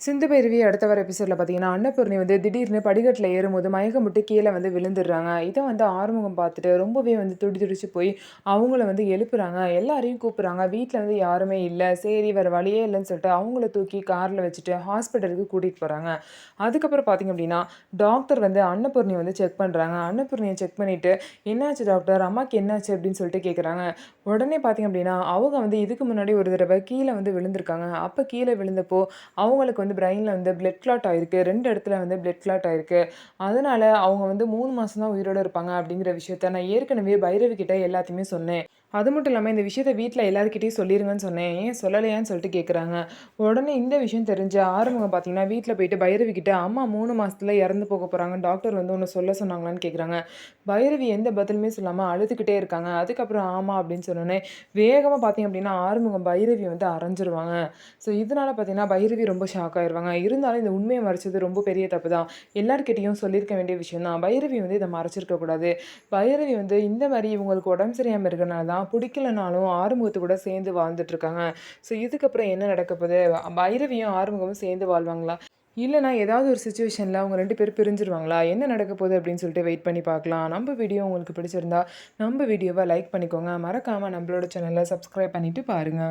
சிந்து பைரவி அடுத்த வர எபிசோடில் பார்த்தீங்கன்னா, அன்னபூர்ணி வந்து திடீர்னு படிக்கட்டில் ஏறும்போது மயக்கமுட்டு கீழே வந்து விழுந்துடுறாங்க. இதை வந்து ஆறுமுகம் பார்த்துட்டு ரொம்பவே வந்து துடிதுடிச்சு போய் அவங்கள வந்து எழுப்புறாங்க. எல்லாரையும் கூப்பிட்றாங்க. வீட்டில் வந்து யாருமே இல்லை. சரி வேறு வழியே இல்லைன்னு சொல்லிட்டு அவங்கள தூக்கி காரில் வச்சுட்டு ஹாஸ்பிட்டலுக்கு கூட்டிகிட்டு போகிறாங்க. அதுக்கப்புறம் பார்த்தீங்க அப்படின்னா, டாக்டர் வந்து அன்னபூர்ணி வந்து செக் பண்ணுறாங்க. அன்னபூர்ணியை செக் பண்ணிவிட்டு, என்னாச்சு டாக்டர், அம்மாவுக்கு என்னாச்சு அப்படின்னு சொல்லிட்டு கேட்குறாங்க. உடனே பார்த்தீங்க அப்படின்னா, அவங்க வந்து இதுக்கு முன்னாடி ஒரு தடவை கீழே வந்து விழுந்திருக்காங்க. அப்போ கீழே விழுந்தப்போ அவங்களுக்கு வந்து பிரெயின்ல வந்து பிளட் கிளாட் ஆயிருக்கு. 2 இடத்துல வந்து பிளட் கிளாட் ஆயிருக்கு. அதனால அவங்க வந்து 3 மாசம் தான் உயிரோட இருப்பாங்க அப்படிங்கிற விஷயத்த நான் ஏற்கனவே பைரவி கிட்ட எல்லாத்தையுமே சொன்னேன். அது மட்டும் இல்லாம இந்த விஷயத்த வீட்ல எல்லார்கிட்டயும் சொல்லிருங்கன்னு சொன்னேன். ஏன் சொல்லலையான்னு சொல்லிட்டு கேட்குறாங்க. உடனே இந்த விஷயம் தெரிஞ்ச ஆறுமுகம் பார்த்தீங்கன்னா, வீட்ல போயிட்டு பைரவி கிட்ட, அம்மா 3 மாசத்துல இறந்து போக போறாங்க. டாக்டர் வந்து உன்ன சொல்ல சொன்னாங்களான்னு கேட்குறாங்க. பைரவி எந்த பதிலுமே சொல்லாம அழுதுகிட்டே இருக்காங்க. அதுக்கப்புறம் ஆமா அப்படின்னு சொன்னோனே, வேகமா பார்த்தீங்க அப்படின்னா, ஆறுமுகம் பைரவிய வந்து அறைஞ்சிருவாங்க. ஸோ இதனால பார்த்தீங்கன்னா, பைரவி ரொம்ப ஷாக் ஆயிருவாங்க. இருந்தாலும் இந்த உண்மைய மறைச்சது ரொம்ப பெரிய தப்பு தான். எல்லார்கிட்டயும் சொல்லியிருக்க வேண்டிய விஷயம் தான். பைரவி வந்து இத மறைச்சிருக்க கூடாது. பைரவி வந்து இந்த மாரி இவங்களுக்கு உடம்பு சரியில்லாம இருக்கனால தான் பிடிக்கலனாலும் ஆறுமுகத்து கூட சேர்ந்து வாழ்ந்துட்டு இருக்காங்க. ஸோ இதுக்கப்புறம் என்ன நடக்க போது? பைரவியும் ஆறுமுகமும் சேர்ந்து வாழ்வாங்களா? இல்லன்னா ஏதாவது ஒரு சிச்சுவேஷன்ல அவங்க 2 பேரும் பிரிஞ்சுருவாங்களா? என்ன நடக்க போகுது அப்படின்னு சொல்லிட்டு வெயிட் பண்ணி பார்க்கலாம். நம்ம வீடியோ உங்களுக்கு பிடிச்சிருந்தா, நம்ம வீடியோவ லைக் பண்ணிக்கோங்க. மறக்காம நம்மளோட சேனல சப்ஸ்கிரைப் பண்ணிட்டு பாருங்க.